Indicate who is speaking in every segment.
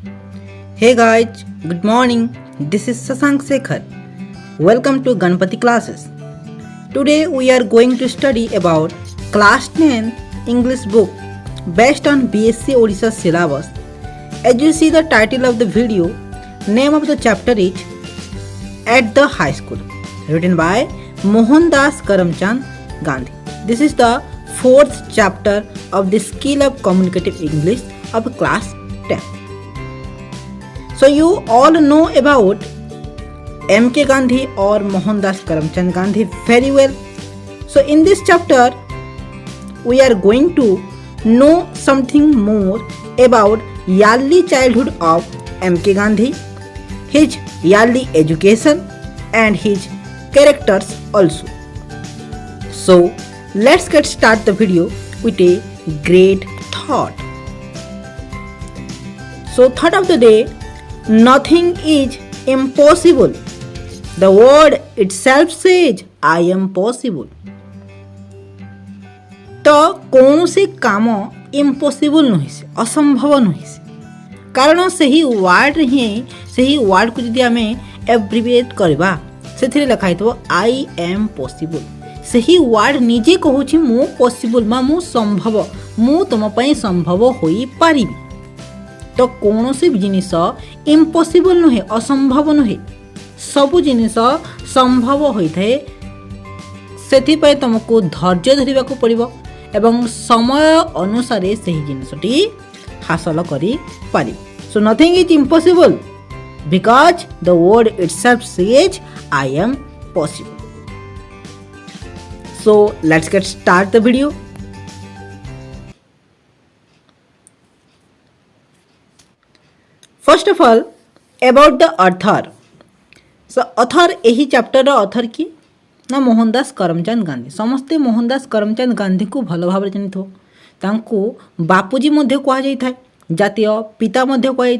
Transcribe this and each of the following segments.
Speaker 1: Hey guys, good morning. This is Sasank Sekhar. Welcome to Ganpati classes. Today we are going to study about class 10 English book based on BSc Odisha syllabus. As you see the title of the video, name of the chapter is At the High School, written by Mohandas Karamchand Gandhi. This is the fourth chapter of the skill of communicative English of class 10. So you all know about M.K. Gandhi or Mohandas Karamchand Gandhi very well. So in this chapter, we are going to know something more about early childhood of M.K. Gandhi, his early education and his characters also. So let's get start the video with a great thought. So thought of the day, nothing is impossible. The word itself says, I am possible. तो कौनसी काम impossible नुहे से असंभव नुहे से कारण सही वर्ड ही सही वर्ड को जदि आम एब्रिविएट करवा से लिखाई थो आई एम पॉसिबल सही वर्ड निजे कहूँ मु पॉसिबल बा मु संभव मु तुम संभव हो पारि तो कौन सी जिनिस इम्पॉसिबल नुहे असंभव नुहे सबु जिनिस संभव होता है से तुमको धैर्य धरवा को पड़ो एवं समय अनुसार से जिनसटी हासिल कर so nothing is impossible because the word itself says I am possible. So let's get start the video. First of all about the author. So author यही चैप्टर ऑथर किए ना मोहनदास करमचंद गांधी. समस्ते मोहनदास करमचंद गांधी को भल भाव जानी बापूजी कहुए जातीय पिता कहुए.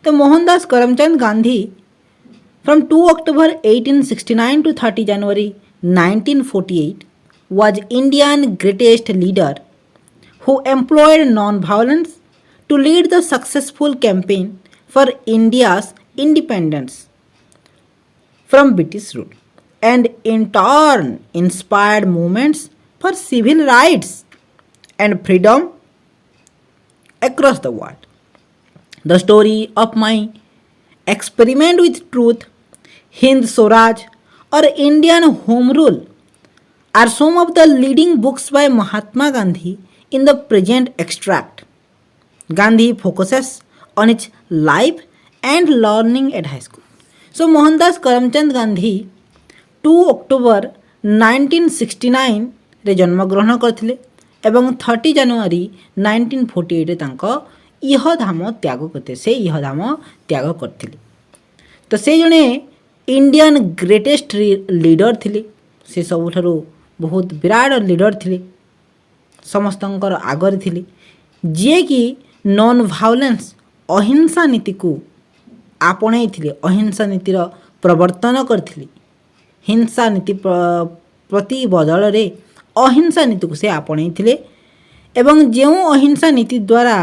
Speaker 1: तो Mohandas Karamchand Gandhi from 2 October 1869 to 30 January 1948 was Indian greatest leader who employed non-violence to lead the successful campaign for India's independence from British rule and in turn inspired movements for civil rights and freedom across the world. The story of my experiment with truth, Hind Swaraj or Indian Home Rule are some of the leading books by Mahatma Gandhi in the present extract. Gandhi focuses on his life and learning at high school. So Mohandas Karamchand Gandhi 2 October 1969 रे जन्म ग्रहण करथिले एवं 30 January 1948 रे तांको इह धाम त्याग करते से इह धाम त्याग करथिले. तो से जने इंडियन ग्रेटेस्ट लीडर थिले. से सबुठारु बहुत विराट लीडर थिले. समस्तंकर आगर थिले जे कि नॉन वायलेंस अहिंसा नीति को आपणाई थिले. अहिंसा नीतिर प्रवर्तन करथिले. हिंसा नीति प्रति बदल रे अहिंसा नीति को से आपणाई थिले एवं जो अहिंसा नीति द्वारा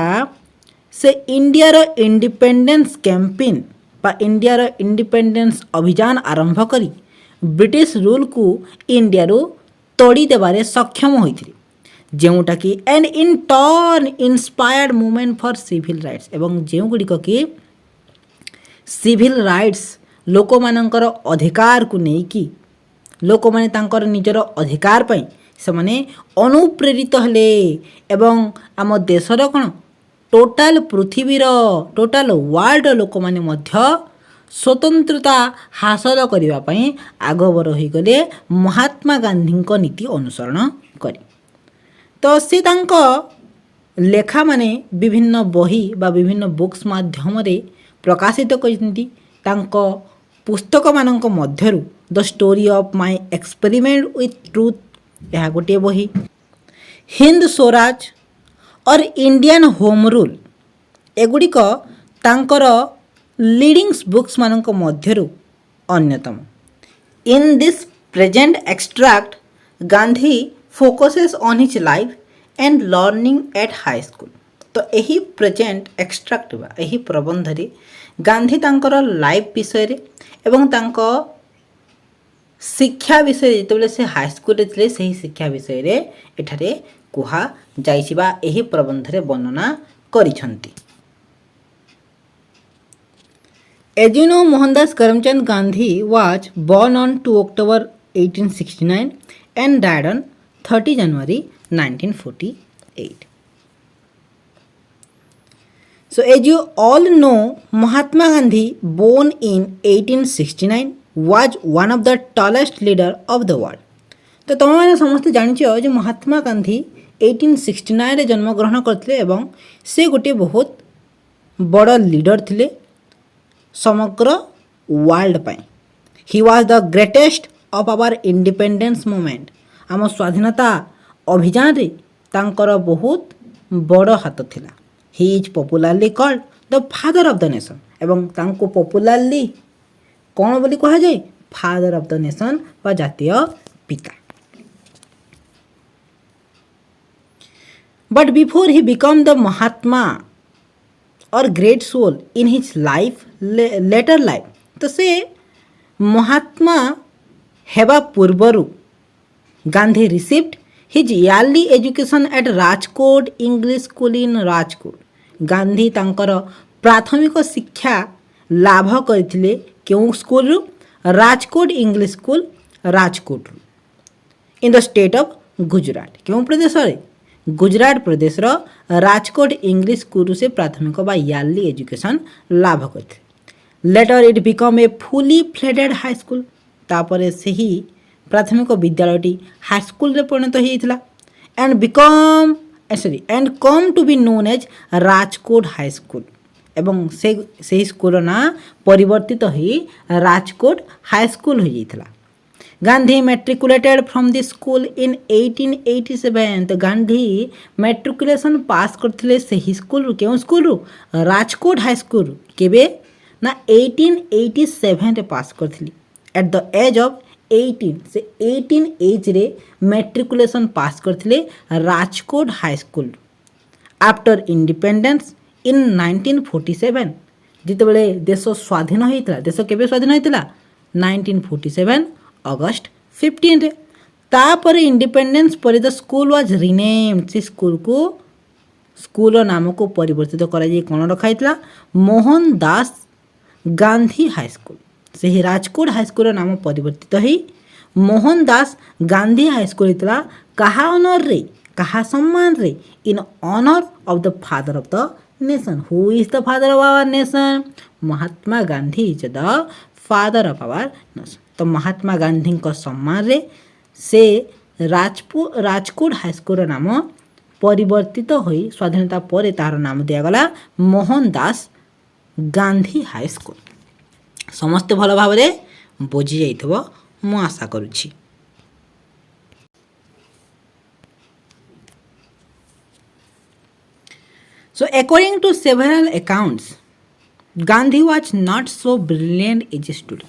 Speaker 1: से इंडियार इंडिपेंडेंस कैंपेन बा इंडियार इंडिपेंडेंस अभियान आरंभ करी ब्रिटिश रूल को इंडियारू तोड़ी देबारे सक्षम होइथिले जोटा कि and in turn inspired movement for civil rights एवं जो गुड़िक कि सिविल राइट्स लोक मानकर अधिकार को लेकिन लोक माने तांकर निजर अधिकार पाई से माने अनुप्रेरित हेले एवं आम देशर कौन टोटाल पृथ्वीर टोटाल वर्ल्ड लोक माने मध्य स्वतंत्रता हासिल करने आगबर हो गले महात्मा गांधी नीति अनुसरण करी. तो से तांको लेखा माने विभिन्न बही बा विभिन्न बुक्स माध्यम प्रकाशित करती. तांको पुस्तक मानक मध्यरु the story of my experiment with truth यह गोटे बही. हिंद स्वराज और इंडियन होम रूल एगुड़िक तांकर लीडिंग्स बुक्स मानक मध्यरु अन्यतम. In this present extract Gandhi focuses on his life and learning at high school. तो यही प्रेजेंट एक्सट्राक्ट यही प्रबंध गांधी तांकर लाइफ विषय एवं तांको शिक्षा विषय जो से हाईस्कल थे से शिक्षा विषय एठारे कुहा जाइछि बा एही प्रबंध रे वर्णना करिसंती। As you know, Mohandas Karamchand Gandhi was born on 2 October 1869 and died on 30 January 1948. So as you all know, Mahatma Gandhi, born in 1869, was one of the tallest leader of the world. तो तुम मैंने समस्त जानिछ जो महात्मा गांधी 1869 रे जन्मग्रहण करते एवं से गोटे बहुत बड़ लीडर थिले समग्र वर्ल्ड पाई। He was the greatest of our independence movement. आम स्वाधीनता अभियान रे तांकर बहुत बड़ हाथ थिला। He is popularly called the father of the nation एवं तांको पॉपुलरली कौन बोली कहा जाए फादर ऑफ द नेशन व जातीय पिता। But before he become the Mahatma or great soul in his life later life तो से महात्मा हेबा पूर्वरु Gandhi received his early education at Rajkot English school in Rajkot. Gandhi तांकर प्राथमिक शिक्षा लाभ करथिले केउ स्कूल रु राजकोट इंग्लिश स्कूल राजकोट रु in the state of Gujarat. केउ प्रदेश रे गुजरात प्रदेश रो राजकोट इंग्लिश स्कूल से प्राथमिक बा इयरली एजुकेशन लाभ करते। Later it become a fully fledged high school. तापर से ही प्राथमिक विद्यालयटी हाई स्कूल रे परिणत होइथिला and become and come to be known as Rajkot high school एवं से स्कूल ना परिवर्तित होई राजकोट हाई स्कूल हो जाइथिला। Gandhi matriculated from the school in 1887। तो गांधी मेट्रिकुलेशन पास करथिले से स्कूल रू केउ स्कूल रू राजकोट हाई स्कूल रू केबे ना 1887 रे पास करथिली। एट द एज ऑफ 18 से 18 एज रे मेट्रिकुलेशन पास करथिले Rajkot high school. After independence in 1947 जितेबले देश स्वाधीन होइतला। देश केबे स्वाधीन होइतला 1947 अगस्त 15 रे। तापर इंडिपेंडेंस पर द स्कूल वाज रिनेम्ड। से स्कूल को स्कूल नाम को परिवर्तित करा जाय कोन रखाइतला Mohandas Gandhi high school. से ही राजकोट हाई स्कूल नाम परिवर्तित होई Mohandas Gandhi high school इतला। कहा ऑनर रे कहा सम्मान रे in honour of the father of the nation. Who is the father of our nation? Mahatma Gandhi is the father of our nation. तो महात्मा गांधी को सम्मान रे से राजकोट हाई स्कूल नाम परिवर्तित होई स्वाधीनता पर तार नाम दिया गला मोहन दास गांधी हाई स्कूल। समस्त भल भाव बुझी जाइथबो मु आशा करुछि। So according to several accounts, Gandhi was not so brilliant as a student.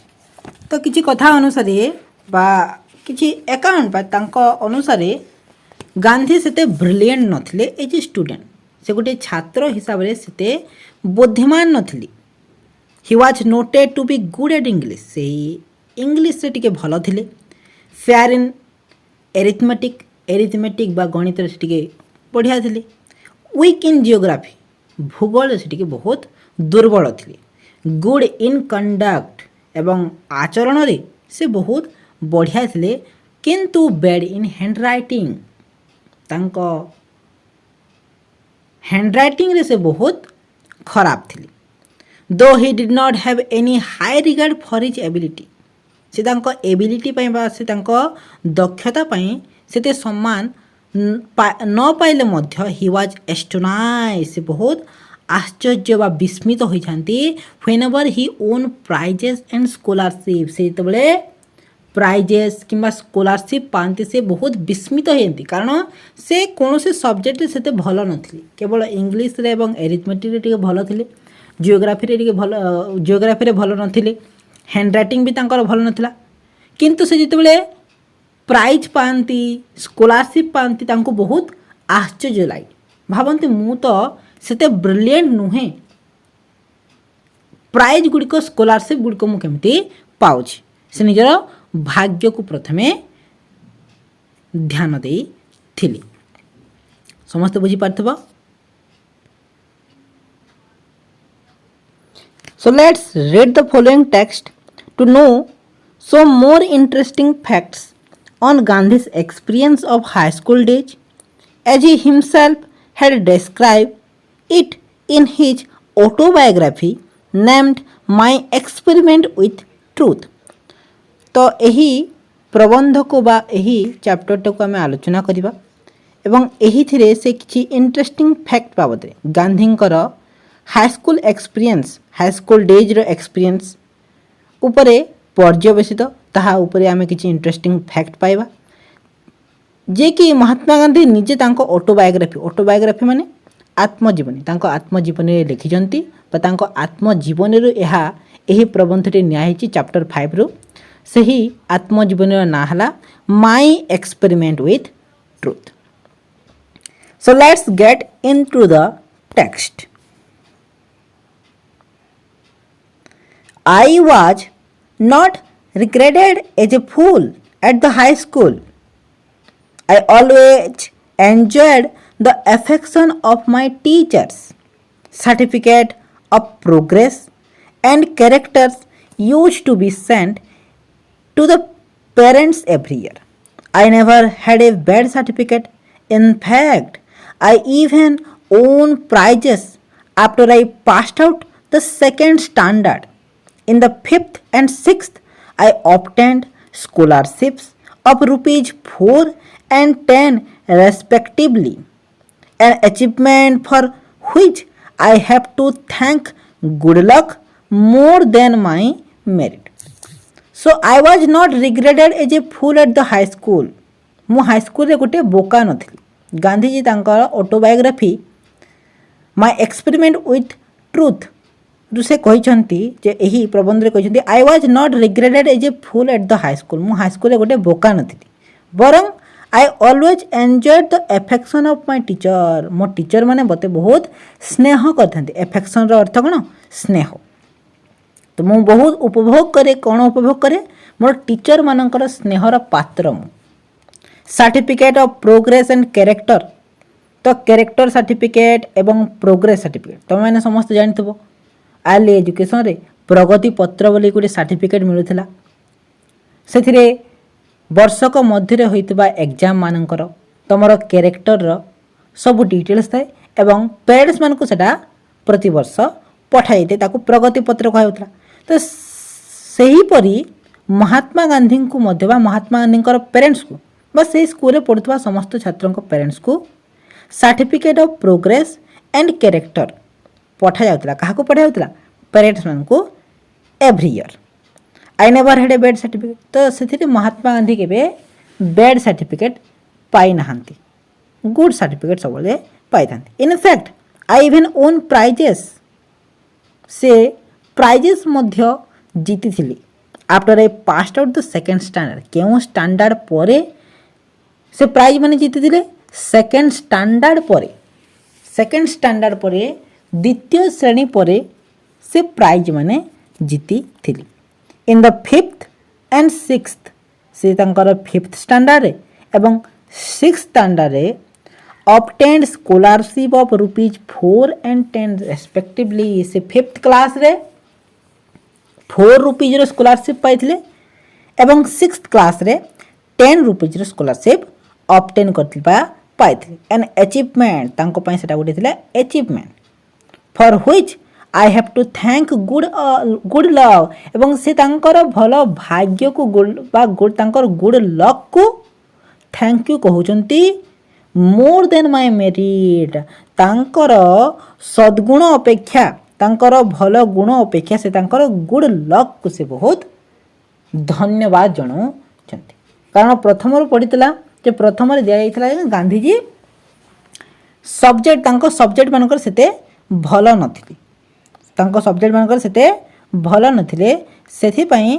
Speaker 1: तो किछि कथा अनुसार बा किछि अकाउंट बा तांको अनुसार गांधी सेते ब्रिलियंट नथिले एज ए स्टूडेंट। से गोटे छात्र हिसाब रे सेते बुद्धिमान नथिली। He was noted to be good at English. से इंग्लिश से टिके भलो थिले। फेयर इन एरिथमेटिक बा गणित से टिके बढ़िया थिले। वीक इन जियोग्राफी भूगोल से टिके बहुत दुर्बल थिले। गुड इन कंडक्ट एवं आचरण रे से बहुत बढ़िया थिले किंतु बैड इन हैंड राइटिंग। तांको हैंड राइटिंग रे से बहुत खराब थिले। दो he did not have any high regard for his ability. से तांको एबिलिटी पई बा से तांको दक्षता पई सेते सम्मान न पाइले मध्य ही वाज एस्टोनाइज्ड। से बहुत आश्चर्य बा विस्मित होई छांती whenever he won prizes and scholarship. से तबले प्राइजेस किंबा स्कॉलरशिप पांती से बहुत विस्मित होती कारण से कौन से सब्जेक्ट से भल नथिले। केवल इंग्लिश रे एवं एरिथमेटिक रे टिके भल थिले। जियोग्राफी रे टिके भल जियोग्राफी रे भल नथिले। हैंड राइटिंग भी तांकर भल नथिला किंतु से जितेबले प्राइज पाती स्कॉलरशिप पाती तांको बहुत आश्चर्य लगे। भावती मु तो सेते ब्रिलियंट नुहे प्राइज गुड़िक स्कॉलरशिप गुड़िक मु केमती पाउछि से निजर भाग्य को प्रथमे ध्यान दे थिली समस्त बुझी पारथबो So let's read the following text to know some more interesting facts on Gandhi's experience of high school days as he himself had described it in his autobiography named My Experiment with Truth. तो यही प्रबंध को बा यही chapter को आम आलोचना करवा एवं यही थिरे से किछि इंटरेस्टिंग फैक्ट बाबद गांधींकर हाईस्कूल एक्सपीरियंस हाईस्कूल डेज रो एक्सपीरियंस उपरे पर्यवेसित ताहा उपरे आमे किछि इंटरेस्टिंग फैक्ट पाइबा जे कि महात्मा गांधी निजे तांको ऑटोबायोग्राफी माने आत्मजीवनी तांको आत्मजीवनी लिखिजंती बा तांको आत्मजीवनी रो एही प्रबंधटी न्यायची चैप्टर 5 रो सही आत्मजीवनी रो ना हला my experiment with truth. So let's get into the text. I was not regarded as a fool at the high school. I always enjoyed the affection of my teachers. Certificate of progress and characters used to be sent to the parents every year. I never had a bad certificate. In fact, I even won prizes after I passed out the second standard. In the 5th and 6th, I obtained scholarships of rupees 4 and 10 respectively, an achievement for which I have to thank good luck more than my merit. So I was not regarded as a fool at the high school. मु high school रे गोटे बोका नथिली. गांधीजी तांकर autobiography my experiment with truth से कहते जे यही प्रबंध कहते I was not regretted as a fool at the high school. मु हाई स्कूल गोटे बोका नथी बरং I always enjoyed the affection of my teacher. मो टीचर माने मते बहुत स्नेह करथांती. एफेक्शन रो अर्थ कोन स्नेह. तो मु बहुत उपभोग करे. कोन उपभोग करे मोर टीचर मानकर स्नेहर पात्र मु. Certificate of progress and character. तो कैरेक्टर सर्टिफिकेट एवं प्रोग्रेस सर्टिफिकेट तुम मैंने समस्त जानिथबो. आर्ली एजुकेशन रे प्रगति पत्र बोली गोटे सर्टिफिकेट मिलूला. से वर्षक मध्य होइतबा एग्जाम मानकर तुमर कैरेक्टर सब डिटेल्स थाए एवं पेरेंट्स मान को सेटा प्रति वर्ष पठाई थे ताकू प्रगति पत्र कहउतला. तो सही परी महात्मा गांधी को मध्य बा महात्मा गांधी पेरेंट्स को बस से स्कूल रे पढ़ुवा समस्त छात्रों पेरेंट्स को certificate of progress and character पठा जाउतला. काहा को पठा जाउतला पेरेंट्स मान को every year. I never had a bad certificate. तो से महात्मा गांधी के बैड सर्टिफिकेट पाई नहांती. गुड सर्टिफिकेट सब पाई था. In fact I even won prizes. से प्राइजेस मध्य जीति थी after I passed out the second standard. क्यों स्टैंडर्ड पर से प्राइज माने जीति थे सेकेंड स्टैंडर्ड पर. सेकेंड स्टैंडर्ड पर द्वितीय श्रेणी पर से प्राइज माने जीति थिली. In the 5th and 6th से तांकर 5th स्टैंडर्ड एवं 6th standard obtained scholarship of rupees 4 and 10 respectively. से 5th क्लास रे 4 रुपीज रो स्कॉलरशिप पाइथिले एवं 6th क्लास रे 10 रुपीज रो स्कॉलरशिप ऑब्टेन करथिबा पाइथिले. एन अचीवमेंट तांको पई सेटा गोटे थिले achievement for which I have to thank good luck. एवं से तांकर भल भाग्य को गुड तांकर गुड लक को थैंक यू कहउचंती मोर देन माय मेरिट. तांकर सद्गुण अपेक्षा तांकर भल गुण अपेक्षा से तांकर गुड लक को से बहुत धन्यवाद जनाउछंती. कारण प्रथम रो पढ़ितला जे प्रथम रे दिया जाइतला गांधीजी सब्जेक्ट तांको सब्जेक्ट मानकर सेते भल नथिली. तांको सब्जेक्ट मानकर सेते भल नथिले सेथिपई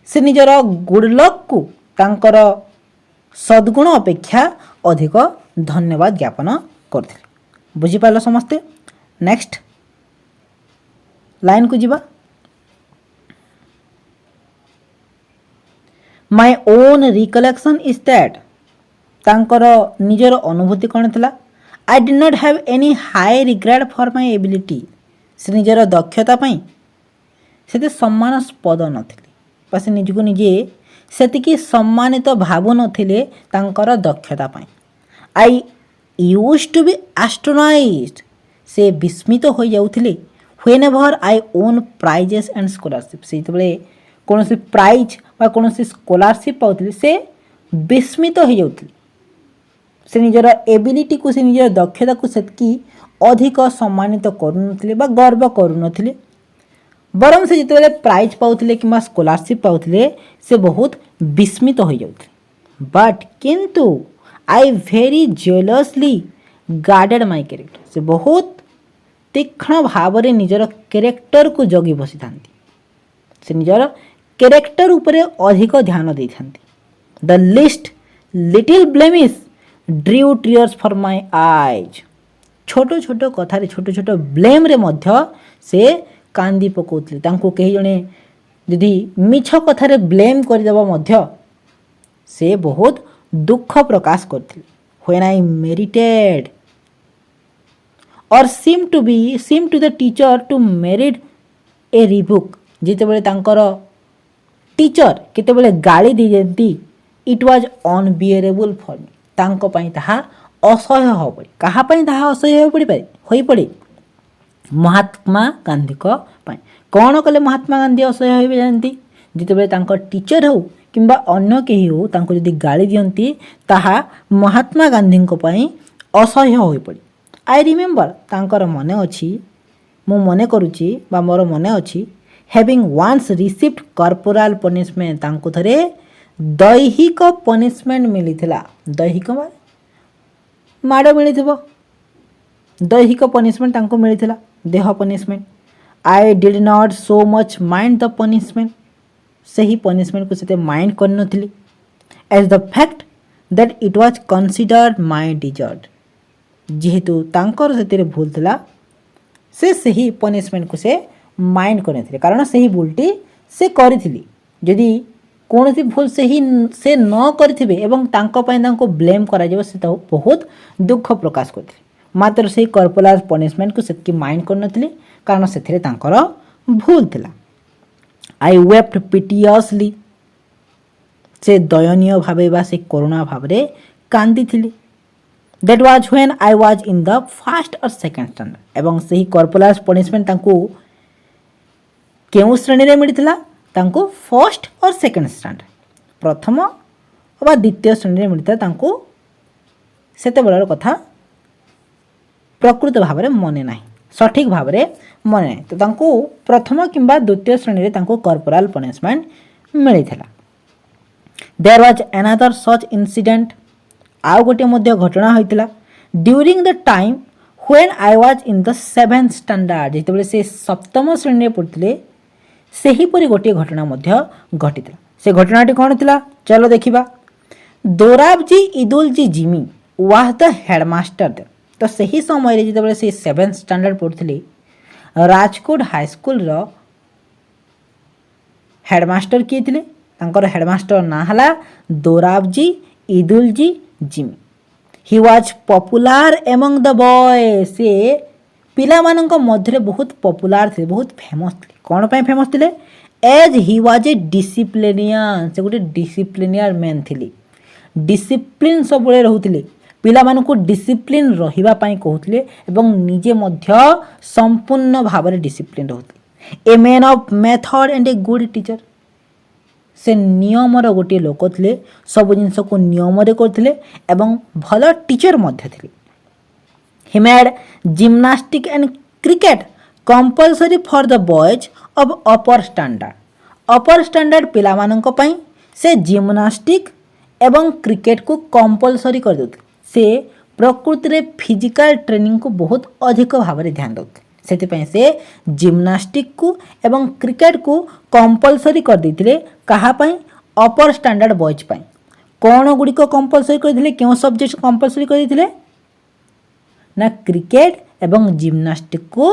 Speaker 1: से निजर गुड लक को तांकर सद्गुण अपेक्षा अधिक धन्यवाद ज्ञापन करथिले. बुझीपाल समस्ते। नेक्स्ट लाइन को जीवा। My own recollection is that तांकर निजर अनुभूति कौन थिला। आई did not have any high regret for my ability से निजर दक्षता पाई से सम्मानस्पद नथिले बा से निजको निजे सेतिकी सम्मानित भावु नथिले तांकर दक्षता पाई। I used to be astonished से विस्मित हो जाउथिले whenever I won prizes and scholarship से तबले कौन से प्राइज बा कौन से स्कॉलरशिप पाउथिले से विस्मित हो जाउथिले से निजर एबिलिटी को से निजर दक्षता को सेतकी अधिक सम्मानित करूनथिले बा गर्व करूनथिले बरम से जिते प्राइज पाउथिले कि स्कॉलरशिप पाउथिले से बहुत विस्मित हो जाउथिले। बट किंतु I very जेलसली guarded my character से बहुत तीक्ष्ण भाव में निजर कैरेक्टर को जगी बसी था से निजर कैरेक्टर उपरे अधिक ध्यान दे था। The list little blemish Drew tears for my eyes छोट छोट कथार छोट छोट ब्लेम रे मध्य से कांदी पकाउथिले तांको कही जणे यदि मिछ कथार ब्लेम करदेबा मध्य से बहुत दुख प्रकाश करथिले। When I merited or seem to the teacher to merit a rebuke जितेबले तांकर टीचर केतेबले गाली दी जेंती it was unbearable for me तांको पई ताहा असह्य हो पड़े कहा पई ताहा असह्य हो पड़े होई पड़े महात्मा गांधी को पई कौन कले महात्मा गांधी असह्य हो जानती जितेबले तांकर टीचर हो किंबा अन्य केही हो तांको यदि गाली दियंती ताहा महात्मा गांधी को पई असह्य हो पड़े। आई रिमेम्बर तांकर मने अछि मु मने करूची बा मोर मने अछि having once received corporal punishment तांको थरे दैहिक पनिशमेंट मिलिथिला दैहिक माने माड़ मिलिथिबो दैहिक पनिशमेंट तांको मिलिथिला देह punishment. I did not so much mind the punishment से ही पनिशमेंट को से माइंड कर नथिली as the fact that it was considered my desert जेहेतु तांकर से भूल थिला से ही पनिशमेंट को से माइंड कर नथिले कारण से ही भूलटी से करिथिली जदि कौन सी भूल से ही से न करथिबे एवं तांको पय तांको ब्लेम करा जेबो से बहुत दुख प्रकाश करथिले मात्र से कॉर्पोरल पनिशमेंट को सेतकी माइंड कर नथिले कारण सेथिरे तांकर भूल थिला। आई वेप्ट पिटियसली से दयनीय भावे बा से करुणा भावे कांदी थिले। That was when I was in the first और सेकंड स्टैंडर्ड एवं से ही कॉर्पोरल पनिशमेंट तांको केउ श्रेणी रे मिलिथिला तांको फर्स्ट और सेकंड स्टैंडर्ड प्रथम व द्वितीय श्रेणी रे मिलिथिला तांको सेते बेलर कथा प्रकृत भाव में मने ना सठिक भाव में मने ना तो तांको प्रथम किंबा द्वितीय श्रेणी रे तांको कॉर्पोरल पनिशमेंट मिलिथिला। There was another such incident आउ गोटे मध्य घटना होइतिला during the time when I was in the 7th standard जेतेबेले से सप्तम श्रेणी रे पढ़ुथिले सेहीपरि गोटे घटना मध्य घटिथिला। से घटनाटी कौन थिला चलो देखिबा। Dorabji Edulji Gimi was the headmaster दे तो सही समय जिते से 7th स्टैंडर्ड पढ़ुथिले राजकोट हाई स्कूल रो हेडमास्टर किए थिले तांकर हेडमास्टर ना हला Dorabji Edulji Gimi. He was popular among the boy से पिला मानक मध्य बहुत पॉपुलर थे बहुत फेमस थे कौन पे फेमस थे एज ही वाज ए डिसिप्लिनियन से गोटे डिसिप्लिनियर मैन थिले डिसिप्लिन सब रोते पिला मानक डिसिप्लिन रहिबा पई कहउतले एवं निजे मध्य संपूर्ण भाव में डिसिप्लिन रहते a man of method and a good teacher से नियम रो गोटे लोक थे सब जिनस को नियम रे करथिले एवं भल टीचर मध्य थिले। He made gymnastic and cricket compulsory for the boys of upper standard पिला मानक पई से जिम्नास्टिक एवं क्रिकेट को कंपलसरी कर देते से प्रकृति रे फिजिकल ट्रेनिंग को बहुत अधिक भाव में ध्यान देते से से जिम्नास्टिक को एवं क्रिकेट को कंपलसरी कर देते कहा पई अपर स्टैंडर्ड बॉयज पई कौन गुड़िक कंपलसरी कर देते क्यों सब्जेक्ट कंपलसरी कर देते ना क्रिकेट एवं जिम्नास्टिक को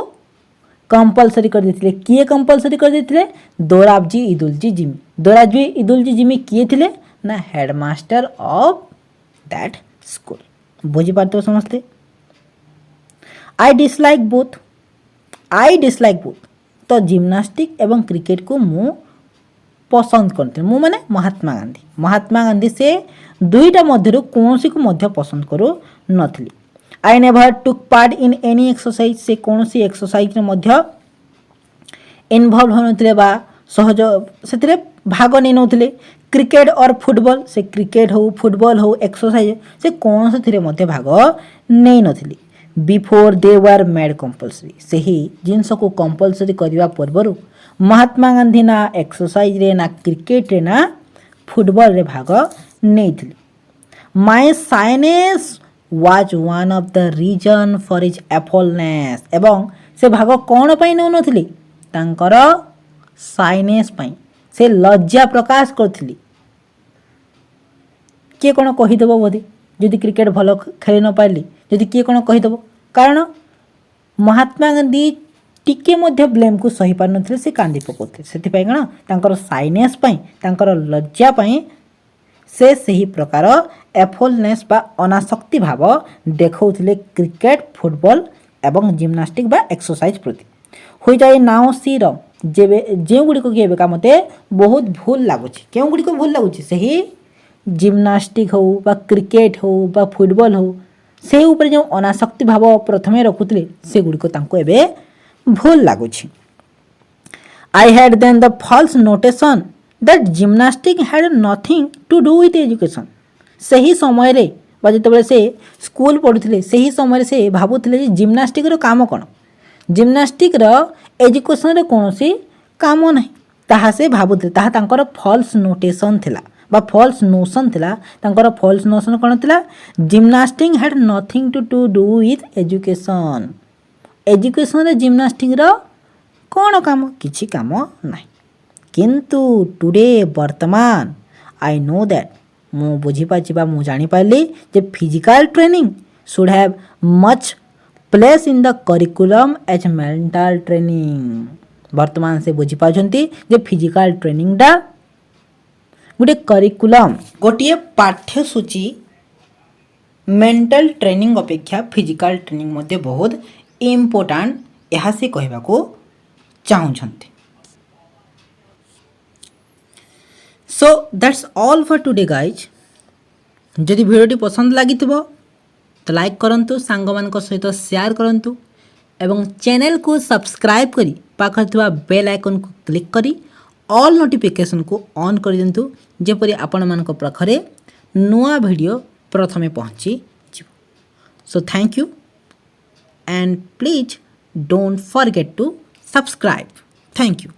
Speaker 1: कंपलसरी कर देथिले। किए कंपलसरी कर देथिले? दोराबजी इदुलजी जिमी। दोराबजी इदुलजी जिमी किए थिले? ना हेडमास्टर ऑफ दैट स्कूल। बुझी पारतो समझते? I dislike both. I dislike both. तो जिम्नास्टिक एवं क्रिकेट को मु पसंद करते। मु माने महात्मा गांधी। महात्मा गांधी से दुईटा मध्यरु कोनोसी को मध्य पसंद करू नथली। I never took part in any exercise. से कोनोसी एक्सरसाइज रे मध्य इन्वॉल्व होनथिले बा सहज सेतिरे भाग नै नथले। क्रिकेट और फुटबॉल से क्रिकेट हो फुटबॉल हो एक्सरसाइज से कोनोसी थिरे मध्य भाग नै नथली। Before they were made compulsory. से ही जिनस को कंपलसरी करबा पूर्वरु महात्मा गांधी ना एक्सरसाइज रे ना क्रिकेट रे ना फुटबॉल रे भाग नैथिले। My shyness was one of the reason for his aloofness. एवं से भाग कौन पाई नौ नथिले? तांकर साइनेस पाई। से लज्जा प्रकाश करथिली। किए कौन कहीदेव बोधे जदि क्रिकेट भल खेली न पाइली जदि किए कौन कहीदेव? कारण महात्मा गांधी टिके मध्य ब्लेम को सही पार नथिले। से कांदी पकोथे। सेथिपाई कण तांकर साइनेस पाई तांकर लज्जा पाई से सही प्रकार एफलनेस बा अनासक्ति भाव देखौथिले क्रिकेट फुटबॉल एवं जिम्नास्टिक बा एक्सरसाइज प्रति। हुई आई नाउ सी र जे गुड़ी को एबेका मते बहुत भूल लागुछि। केउ गुड़ी को भूल लागुछि? सही जिम्नास्टिक हो बा क्रिकेट हो बा फुटबॉल हो से ऊपर जो अनासक्ति भाव प्रथमे रखुथिले से गुड़ी को तांको एबे भूल लागुछि। I had then the false notion that gymnastic had nothing to do with education. सही समय रे बा जेतेबेले से स्कूल पढुथिले सही समय से भाबुथिले जे जिम्नास्टिक रो काम कोन? जिम्नास्टिक रो एजुकेशन रे कोनोसी काम नाही ताहा से भाबुथिले। ताहा तांकर फॉल्स नोटेशन थिला बा फॉल्स नोशन थिला। तांकर फॉल्स नोशन कोन थिला? Gymnastic had nothing to do with education. Education रे जिम्नास्टिक रो कोन काम? किछि काम नाही। किंतु टुडे वर्तमान आई नो दैट मु बुझी पाछि बा मु जानि पाइली जे physical training should have much place in the curriculum as mental training. वर्तमान से बुझी पाछंती जे फिजिकल ट्रेनिंग डा गोटे करिकुलम गोटे पाठ्यसूची मेंटल ट्रेनिंग अपेक्षा फिजिकल ट्रेनिंग मध्ये बहुत इम्पोर्टेंट यहा से कहबा को चाहूछंती। So that's all for today guys. जदि वीडियोटी पसंद लगी तो लाइक करंतु, सांग मानक सहित शेयर करंतु एवं चैनल को सब्सक्राइब करी पाखर थिबा बेल आइकन को क्लिक करी ऑल नोटिफिकेशन को ऑन कर दिंतु जेपरि आपण मानक पाखरे नुआ वीडियो प्रथमे पहुंची जिवो। So thank you and please don't forget to subscribe. Thank you.